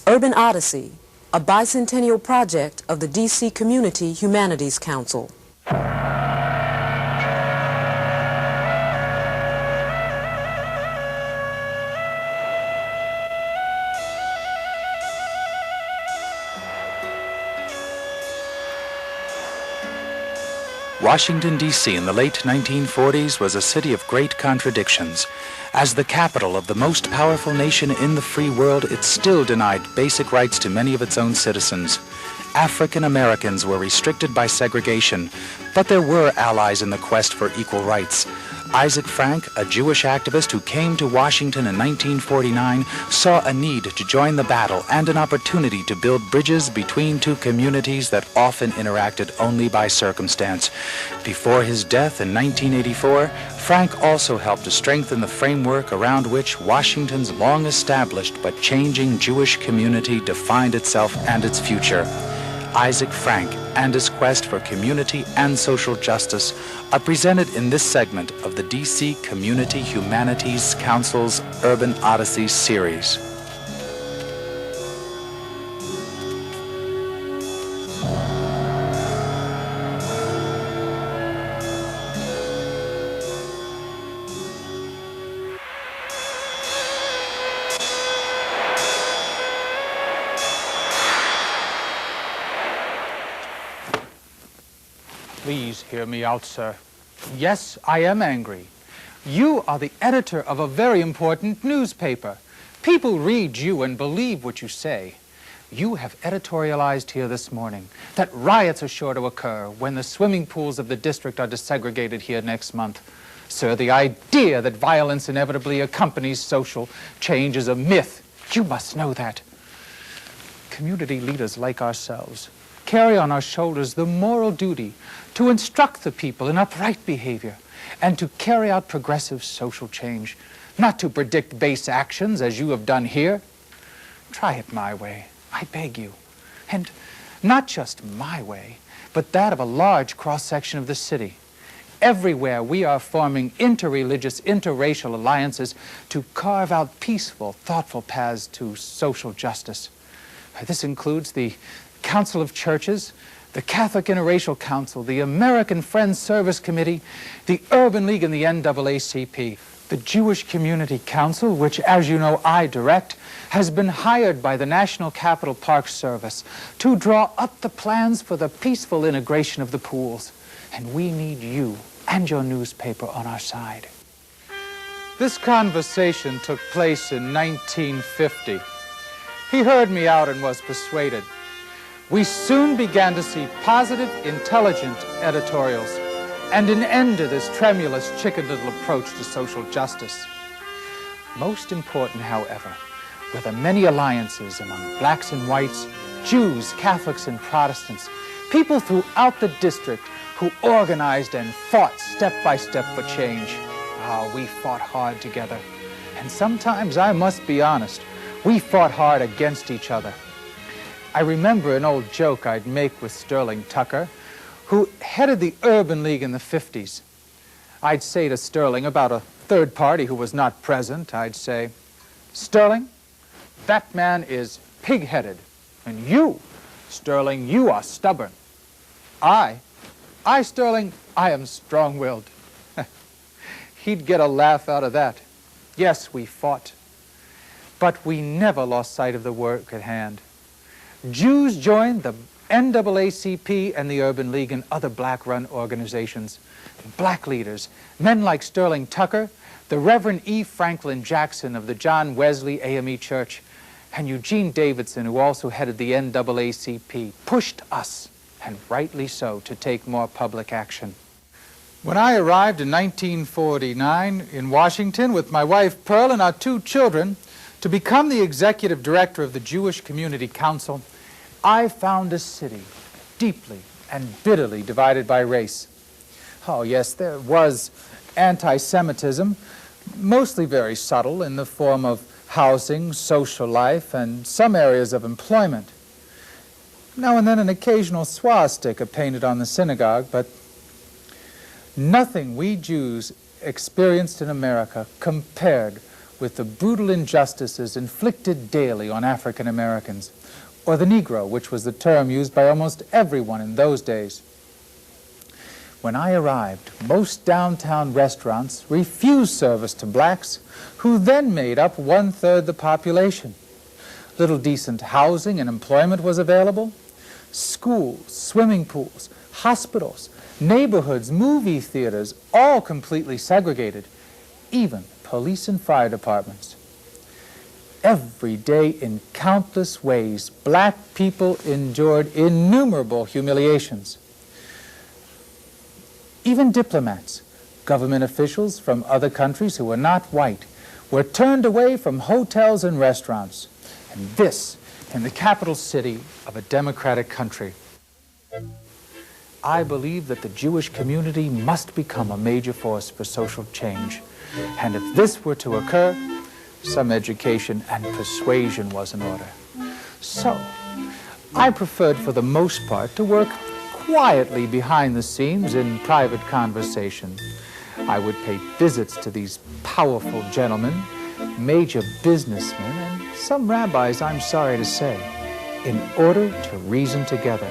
Urban Odyssey, a bicentennial project of the DC Community Humanities Council. Washington, D.C. in the late 1940s was a city of great contradictions. As the capital of the most powerful nation in the free world, it still denied basic rights to many of its own citizens. African Americans were restricted by segregation, but there were allies in the quest for equal rights. Isaac Franck, a Jewish activist who came to Washington in 1949, saw a need to join the battle and an opportunity to build bridges between two communities that often interacted only by circumstance. Before his death in 1984, Franck also helped to strengthen the framework around which Washington's long-established but changing Jewish community defined itself and its future. Isaac Franck and his quest for community and social justice are presented in this segment of the DC Community Humanities Council's Urban Odyssey series. Please hear me out, sir. Yes, I am angry. You are the editor of a very important newspaper. People read you and believe what you say. You have editorialized here this morning that riots are sure to occur when the swimming pools of the district are desegregated here next month. Sir, the idea that violence inevitably accompanies social change is a myth. You must know that. Community leaders like ourselves carry on our shoulders the moral duty to instruct the people in upright behavior and to carry out progressive social change, not to predict base actions as you have done here. Try it my way, I beg you. And not just my way, but that of a large cross-section of the city. Everywhere we are forming interreligious, interracial alliances to carve out peaceful, thoughtful paths to social justice. This includes the Council of Churches, the Catholic Interracial Council, the American Friends Service Committee, the Urban League, and the NAACP. The Jewish Community Council, which, as you know, I direct, has been hired by the National Capital Park Service to draw up the plans for the peaceful integration of the pools. And we need you and your newspaper on our side. This conversation took place in 1950. He heard me out and was persuaded. We soon began to see positive, intelligent editorials and an end to this tremulous, chicken little approach to social justice. Most important, however, were the many alliances among blacks and whites, Jews, Catholics, and Protestants, people throughout the district who organized and fought step by step for change. We fought hard together. And sometimes, I must be honest, we fought hard against each other. I remember an old joke I'd make with Sterling Tucker, who headed the Urban League in the 50s. I'd say to Sterling, about a third party who was not present, I'd say, "Sterling, that man is pig-headed. And you, Sterling, you are stubborn. I, Sterling, I am strong-willed." He'd get a laugh out of that. Yes, we fought, but we never lost sight of the work at hand. Jews joined the NAACP and the Urban League and other black-run organizations. Black leaders, men like Sterling Tucker, the Reverend E. Franklin Jackson of the John Wesley AME Church, and Eugene Davidson, who also headed the NAACP, pushed us, and rightly so, to take more public action. When I arrived in 1949 in Washington with my wife Pearl and our 2 children, to become the executive director of the Jewish Community Council, I found a city deeply and bitterly divided by race. Oh yes, there was anti-Semitism, mostly very subtle in the form of housing, social life, and some areas of employment. Now and then an occasional swastika painted on the synagogue, but nothing we Jews experienced in America compared with the brutal injustices inflicted daily on African Americans, or the Negro, which was the term used by almost everyone in those days. When I arrived, most downtown restaurants refused service to blacks, who then made up 1/3 the population. Little decent housing and employment was available. Schools, swimming pools, hospitals, neighborhoods, movie theaters, all completely segregated, even police and fire departments. Every day, in countless ways, black people endured innumerable humiliations. Even diplomats, government officials from other countries who were not white, were turned away from hotels and restaurants. And this in the capital city of a democratic country. I believe that the Jewish community must become a major force for social change. And if this were to occur, some education and persuasion was in order. So, I preferred for the most part to work quietly behind the scenes in private conversation. I would pay visits to these powerful gentlemen, major businessmen, and some rabbis, I'm sorry to say, in order to reason together.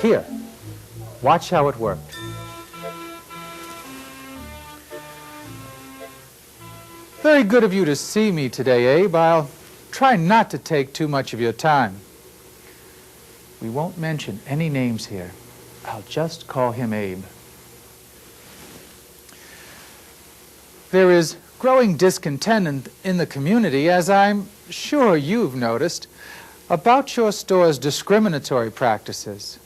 Here, watch how it worked. Very good of you to see me today, Abe. I'll try not to take too much of your time. We won't mention any names here. I'll just call him Abe. There is growing discontent in the community, as I'm sure you've noticed, about your store's discriminatory practices.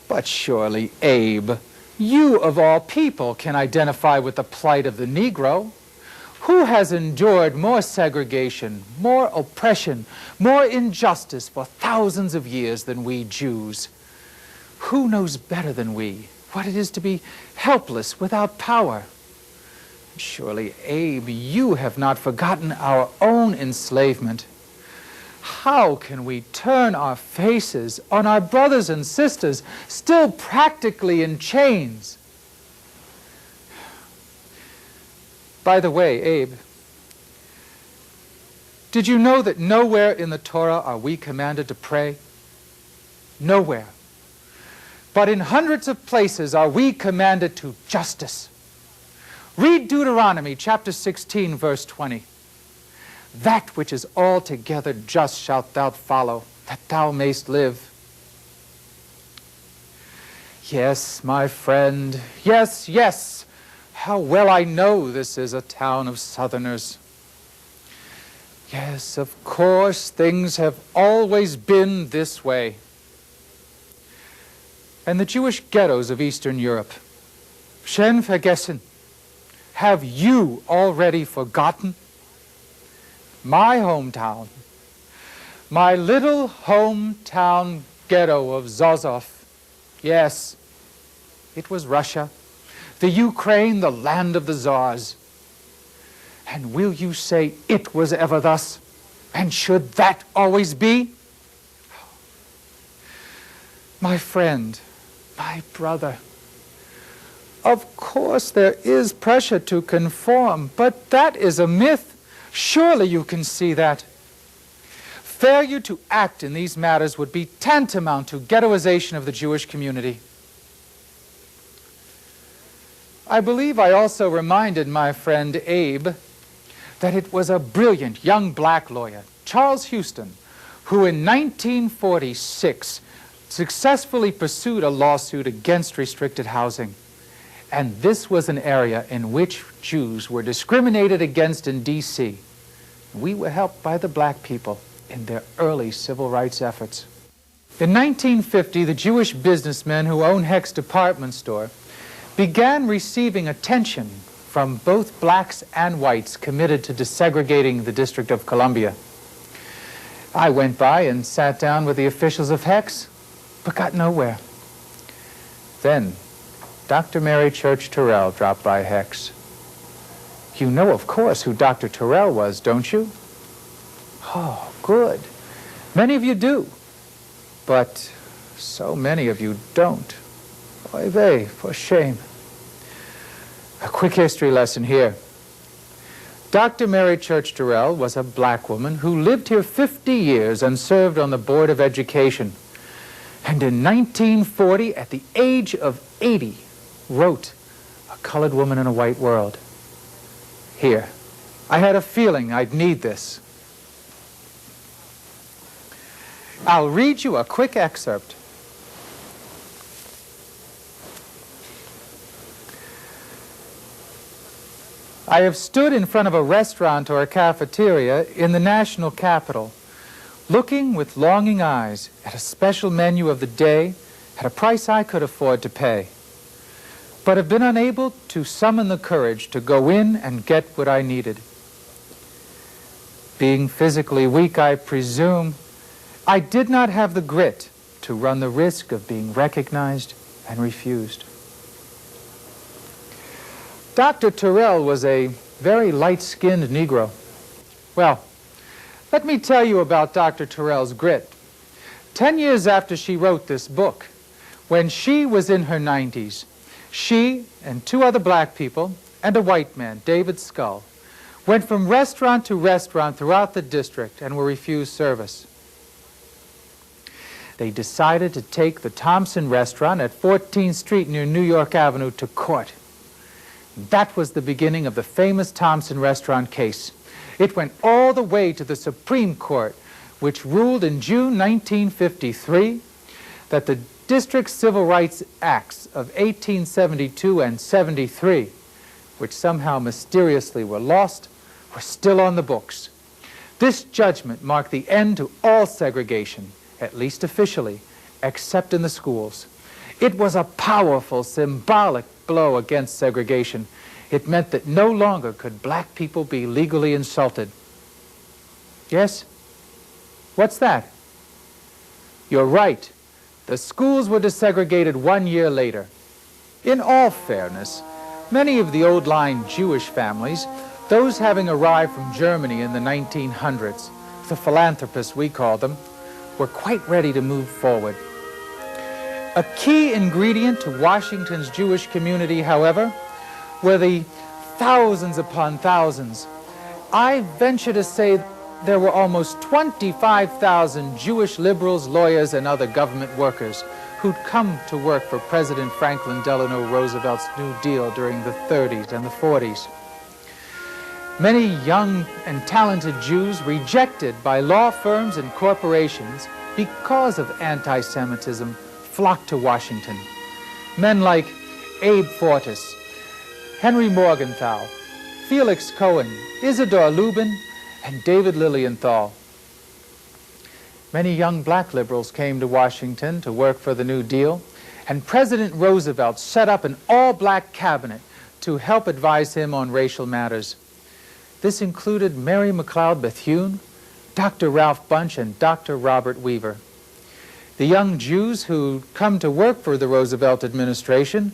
But surely, Abe, you of all people can identify with the plight of the Negro. Who has endured more segregation, more oppression, more injustice for thousands of years than we Jews? Who knows better than we what it is to be helpless without power? Surely, Abe, you have not forgotten our own enslavement. How can we turn our faces on our brothers and sisters still practically in chains? By the way, Abe, did you know that nowhere in the Torah are we commanded to pray? Nowhere. But in hundreds of places are we commanded to justice. Read Deuteronomy chapter 16, verse 20. That which is altogether just shalt thou follow, that thou mayst live. Yes, my friend, yes, yes. How well I know this is a town of Southerners. Yes, of course, things have always been this way. And the Jewish ghettos of Eastern Europe, Schon vergessen, have you already forgotten? My hometown, my little hometown ghetto of Zozov, yes, it was Russia. The Ukraine, the land of the czars. And will you say it was ever thus? And should that always be? My friend, my brother, of course there is pressure to conform, but that is a myth. Surely you can see that. Failure to act in these matters would be tantamount to ghettoization of the Jewish community. I believe I also reminded my friend Abe that it was a brilliant young black lawyer, Charles Houston, who in 1946 successfully pursued a lawsuit against restricted housing. And this was an area in which Jews were discriminated against in D.C. We were helped by the black people in their early civil rights efforts. In 1950, the Jewish businessmen who owned Hecht's department store began receiving attention from both blacks and whites committed to desegregating the District of Columbia. I went by and sat down with the officials of Hecht's, but got nowhere. Then, Dr. Mary Church Terrell dropped by Hecht's. You know, of course, who Dr. Terrell was, don't you? Oh, good. Many of you do, but so many of you don't. Oy vey, for shame. A quick history lesson here. Dr. Mary Church Durrell was a black woman who lived here 50 years and served on the Board of Education. And in 1940, at the age of 80, wrote A Colored Woman in a White World. Here. I had a feeling I'd need this. I'll read you a quick excerpt. I have stood in front of a restaurant or a cafeteria in the national capital, looking with longing eyes at a special menu of the day at a price I could afford to pay, but have been unable to summon the courage to go in and get what I needed. Being physically weak, I presume, I did not have the grit to run the risk of being recognized and refused. Dr. Turrell was a very light-skinned Negro. Well, let me tell you about Dr. Turrell's grit. 10 years after she wrote this book, when she was in her 90s, she and 2 other black people and a white man, David Scull, went from restaurant to restaurant throughout the district and were refused service. They decided to take the Thompson restaurant at 14th Street near New York Avenue to court. That was the beginning of the famous Thompson restaurant case. It went all the way to the Supreme Court, which ruled in June 1953 that the District Civil Rights Acts of 1872 and 73, which somehow mysteriously were lost, were still on the books. This judgment marked the end to all segregation, at least officially, except in the schools. It was a powerful, symbolic blow against segregation. It meant that no longer could black people be legally insulted. Yes? What's that? You're right. The schools were desegregated 1 year later. In all fairness, many of the old-line Jewish families, those having arrived from Germany in the 1900s, the philanthropists we call them, were quite ready to move forward. A key ingredient to Washington's Jewish community, however, were the thousands upon thousands. I venture to say there were almost 25,000 Jewish liberals, lawyers, and other government workers who'd come to work for President Franklin Delano Roosevelt's New Deal during the 30s and the 40s. Many young and talented Jews rejected by law firms and corporations because of anti-Semitism flocked to Washington. Men like Abe Fortas, Henry Morgenthau, Felix Cohen, Isidore Lubin, and David Lilienthal. Many young black liberals came to Washington to work for the New Deal, and President Roosevelt set up an all-black cabinet to help advise him on racial matters. This included Mary McLeod Bethune, Dr. Ralph Bunche, and Dr. Robert Weaver. The young Jews who'd come to work for the Roosevelt administration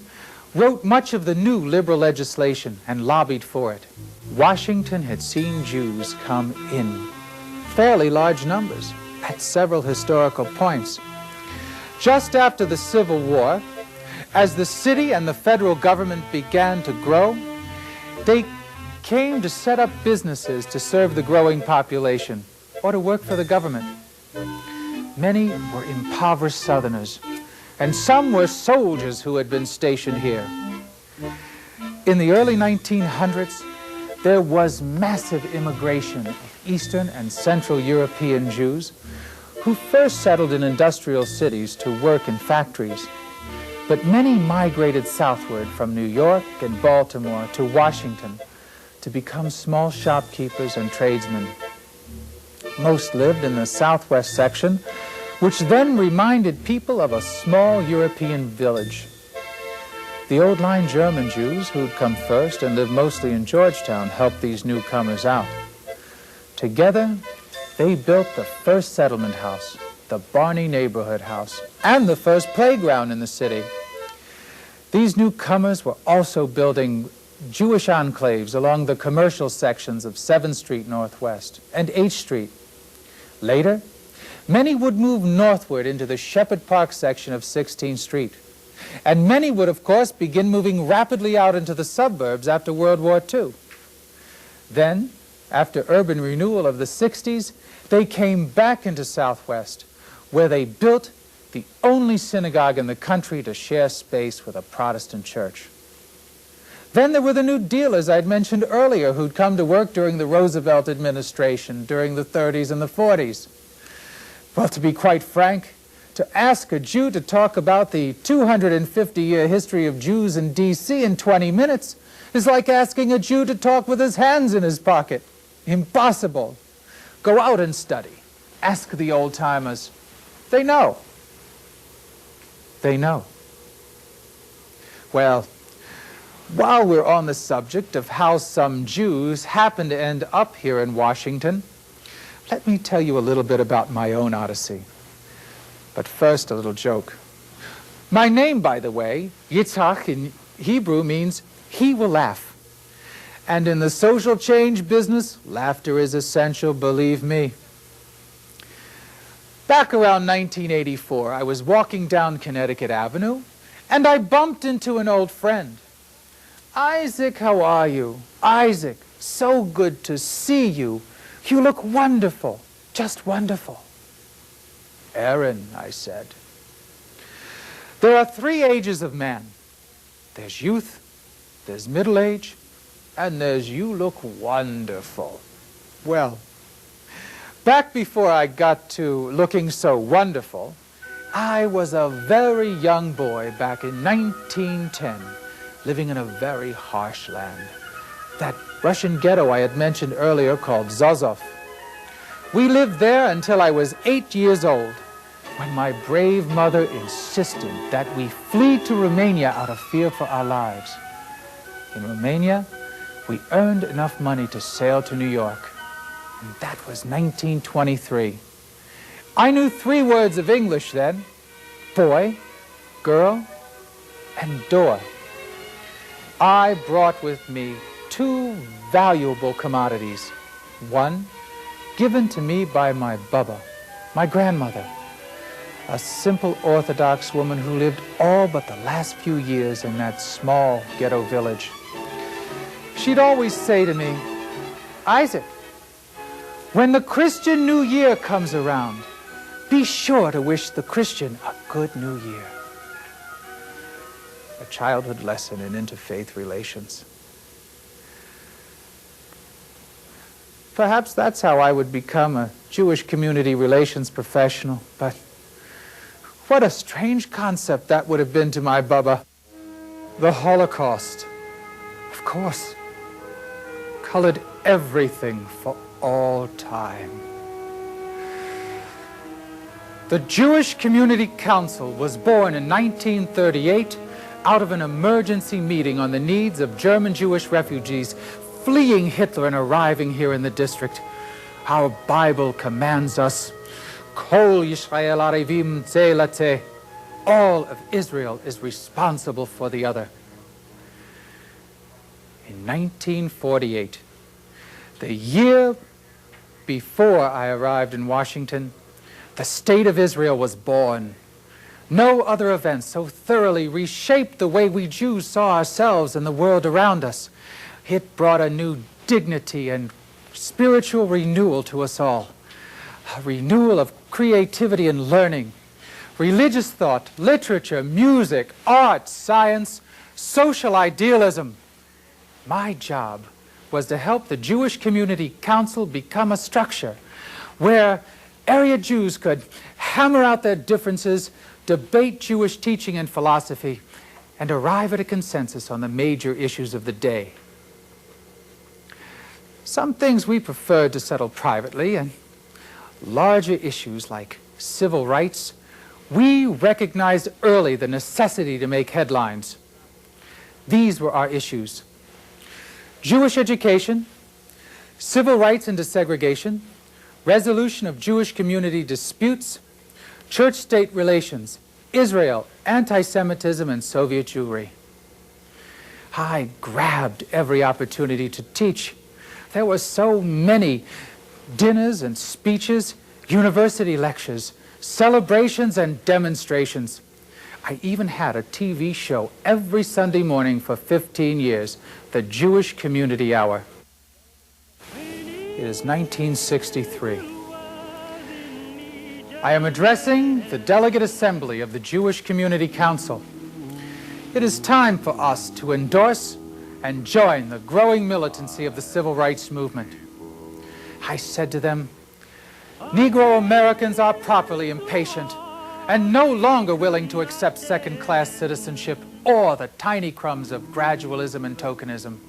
wrote much of the new liberal legislation and lobbied for it. Washington had seen Jews come in fairly large numbers at several historical points. Just after the Civil War, as the city and the federal government began to grow, they came to set up businesses to serve the growing population or to work for the government. Many were impoverished Southerners, and some were soldiers who had been stationed here. In the early 1900s, there was massive immigration of Eastern and Central European Jews who first settled in industrial cities to work in factories. But many migrated southward from New York and Baltimore to Washington to become small shopkeepers and tradesmen. Most lived in the southwest section, which then reminded people of a small European village. The old-line German Jews who'd come first and lived mostly in Georgetown helped these newcomers out. Together, they built the first settlement house, the Barney Neighborhood House, and the first playground in the city. These newcomers were also building Jewish enclaves along the commercial sections of 7th Street Northwest and H Street. Later, many would move northward into the Shepherd Park section of 16th Street. And many would, of course, begin moving rapidly out into the suburbs after World War II. Then, after urban renewal of the 60s, they came back into Southwest, where they built the only synagogue in the country to share space with a Protestant church. Then there were the New Dealers I'd mentioned earlier who'd come to work during the Roosevelt administration, during the 30s and the 40s. Well, to be quite frank, to ask a Jew to talk about the 250-year history of Jews in D.C. in 20 minutes is like asking a Jew to talk with his hands in his pocket. Impossible. Go out and study. Ask the old-timers. They know. They know. Well, while we're on the subject of how some Jews happen to end up here in Washington, let me tell you a little bit about my own Odyssey. But first, a little joke. My name, by the way, Yitzhak in Hebrew means he will laugh. And in the social change business, laughter is essential, believe me. Back around 1984, I was walking down Connecticut Avenue, and I bumped into an old friend. Isaac, how are you? Isaac, so good to see you. You look wonderful, just wonderful. Aaron, I said. There are 3 ages of man. There's youth, there's middle age, and there's you look wonderful. Well, back before I got to looking so wonderful, I was a very young boy back in 1910, living in a very harsh land. That Russian ghetto I had mentioned earlier called Zazov. We lived there until I was 8 years old, when my brave mother insisted that we flee to Romania out of fear for our lives. In Romania, we earned enough money to sail to New York, and that was 1923. I knew 3 words of English then: boy, girl, and door. I brought with me 2 valuable commodities. One, given to me by my Baba, my grandmother, a simple Orthodox woman who lived all but the last few years in that small ghetto village. She'd always say to me, Isaac, when the Christian New Year comes around, be sure to wish the Christian a good New Year. A childhood lesson in interfaith relations. Perhaps that's how I would become a Jewish community relations professional, but what a strange concept that would have been to my Baba. The Holocaust, of course, colored everything for all time. The Jewish Community Council was born in 1938 out of an emergency meeting on the needs of German Jewish refugees fleeing Hitler and arriving here in the district. Our Bible commands us, Kol Yisrael Arevim Ze Lateh. All of Israel is responsible for the other. In 1948, the year before I arrived in Washington, the State of Israel was born. No other event so thoroughly reshaped the way we Jews saw ourselves and the world around us. It brought a new dignity and spiritual renewal to us all. A renewal of creativity and learning, religious thought, literature, music, art, science, social idealism. My job was to help the Jewish Community Council become a structure where area Jews could hammer out their differences, debate Jewish teaching and philosophy, and arrive at a consensus on the major issues of the day. Some things we preferred to settle privately, and larger issues like civil rights, we recognized early the necessity to make headlines. These were our issues: Jewish education, civil rights and desegregation, resolution of Jewish community disputes, church-state relations, Israel, anti-Semitism, and Soviet Jewry. I grabbed every opportunity to teach. There were so many dinners and speeches, university lectures, celebrations and demonstrations. I even had a TV show every Sunday morning for 15 years, the Jewish Community Hour. It is 1963. I am addressing the Delegate Assembly of the Jewish Community Council. It is time for us to endorse and join the growing militancy of the civil rights movement. I said to them, Negro Americans are properly impatient and no longer willing to accept second-class citizenship or the tiny crumbs of gradualism and tokenism.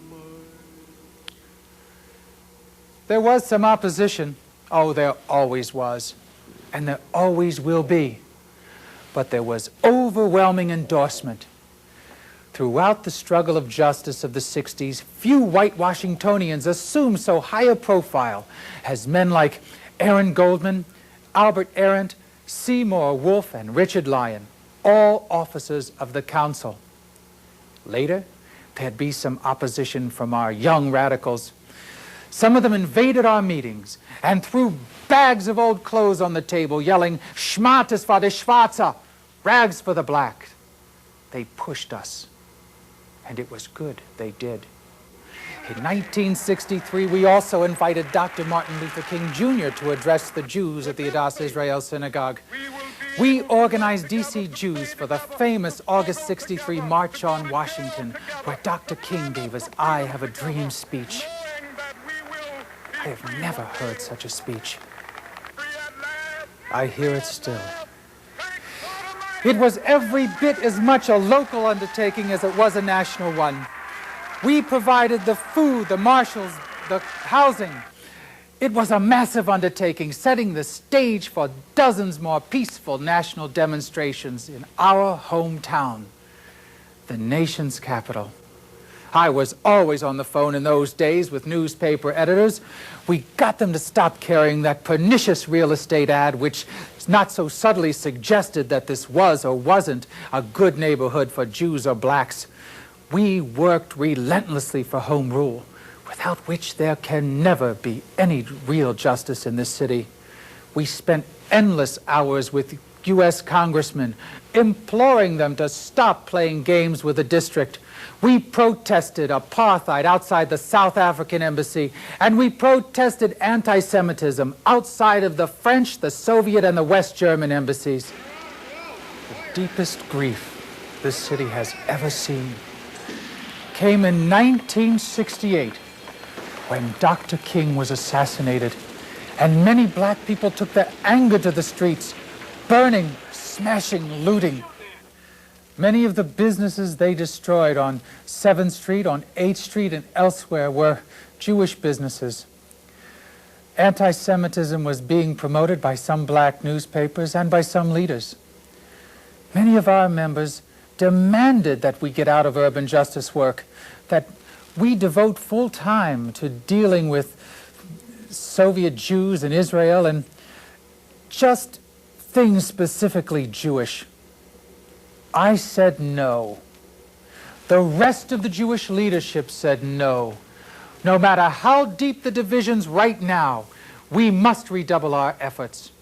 There was some opposition. Oh, there always was, and there always will be. But there was overwhelming endorsement. Throughout the struggle of justice of the 60s, few white Washingtonians assumed so high a profile as men like Aaron Goldman, Albert Arendt, Seymour Wolfe, and Richard Lyon, all officers of the council. Later, there'd be some opposition from our young radicals. Some of them invaded our meetings and threw bags of old clothes on the table, yelling, "Schmattes for die Schwarze," rags for the black. They pushed us, and it was good they did. In 1963, we also invited Dr. Martin Luther King Jr. to address the Jews at the Adass Israel Synagogue. We organized DC Jews for the famous August 63 March on Washington, where Dr. King gave his I Have a Dream speech. I have never heard such a speech. I hear it still. It was every bit as much a local undertaking as it was a national one. We provided the food, the marshals, the housing. It was a massive undertaking, setting the stage for dozens more peaceful national demonstrations in our hometown, the nation's capital. I was always on the phone in those days with newspaper editors. We got them to stop carrying that pernicious real estate ad, which not so subtly suggested that this was or wasn't a good neighborhood for Jews or blacks. We worked relentlessly for home rule, without which there can never be any real justice in this city. We spent endless hours with U.S. congressmen, imploring them to stop playing games with the district. We protested apartheid outside the South African embassy, and we protested anti-Semitism outside of the French, the Soviet, and the West German embassies. The deepest grief this city has ever seen came in 1968, when Dr. King was assassinated, and many black people took their anger to the streets, burning, smashing, looting. Many of the businesses they destroyed on 7th Street, on 8th Street, and elsewhere were Jewish businesses. Anti-Semitism was being promoted by some black newspapers and by some leaders. Many of our members demanded that we get out of urban justice work, that we devote full time to dealing with Soviet Jews in Israel and just things specifically Jewish. I said no. The rest of the Jewish leadership said no. No matter how deep the divisions right now, we must redouble our efforts.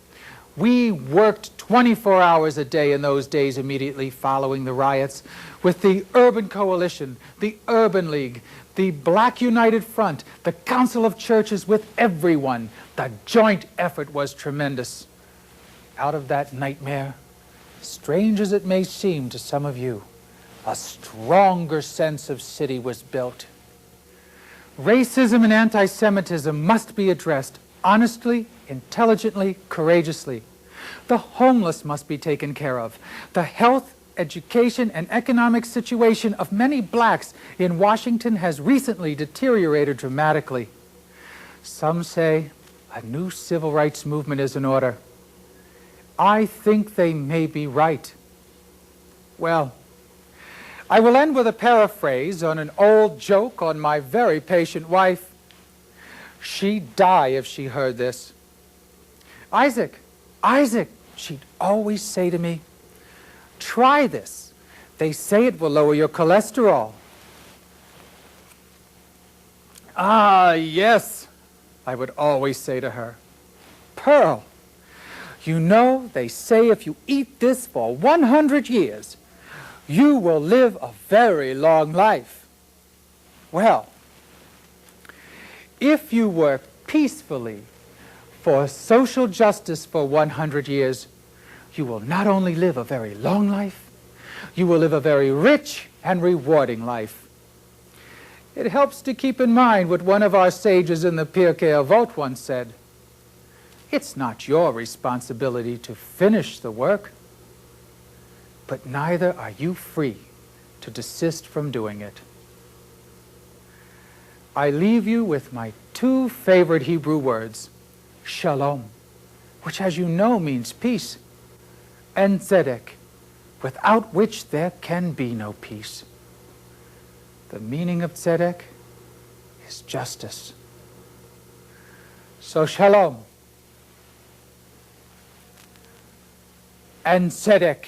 We worked 24 hours a day in those days immediately following the riots with the Urban Coalition, the Urban League, the Black United Front, the Council of Churches, with everyone. The joint effort was tremendous. Out of that nightmare, strange as it may seem to some of you, a stronger sense of city was built. Racism and anti-Semitism must be addressed honestly, intelligently, courageously. The homeless must be taken care of. The health, education, and economic situation of many blacks in Washington has recently deteriorated dramatically. Some say a new civil rights movement is in order. I think they may be right. Well, I will end with a paraphrase on an old joke on my very patient wife. She'd die if she heard this. Isaac, Isaac, she'd always say to me, try this. They say it will lower your cholesterol. Ah, yes, I would always say to her. Pearl, You know, they say if you eat this for 100 years, you will live a very long life. Well, if you work peacefully for social justice for 100 years, you will not only live a very long life, you will live a very rich and rewarding life. It helps to keep in mind what one of our sages in the Pirkei Avot once said: it's not your responsibility to finish the work, but neither are you free to desist from doing it. I leave you with my two favorite Hebrew words, shalom, which as you know means peace, and tzedek, without which there can be no peace. The meaning of tzedek is justice. So shalom and tzedek.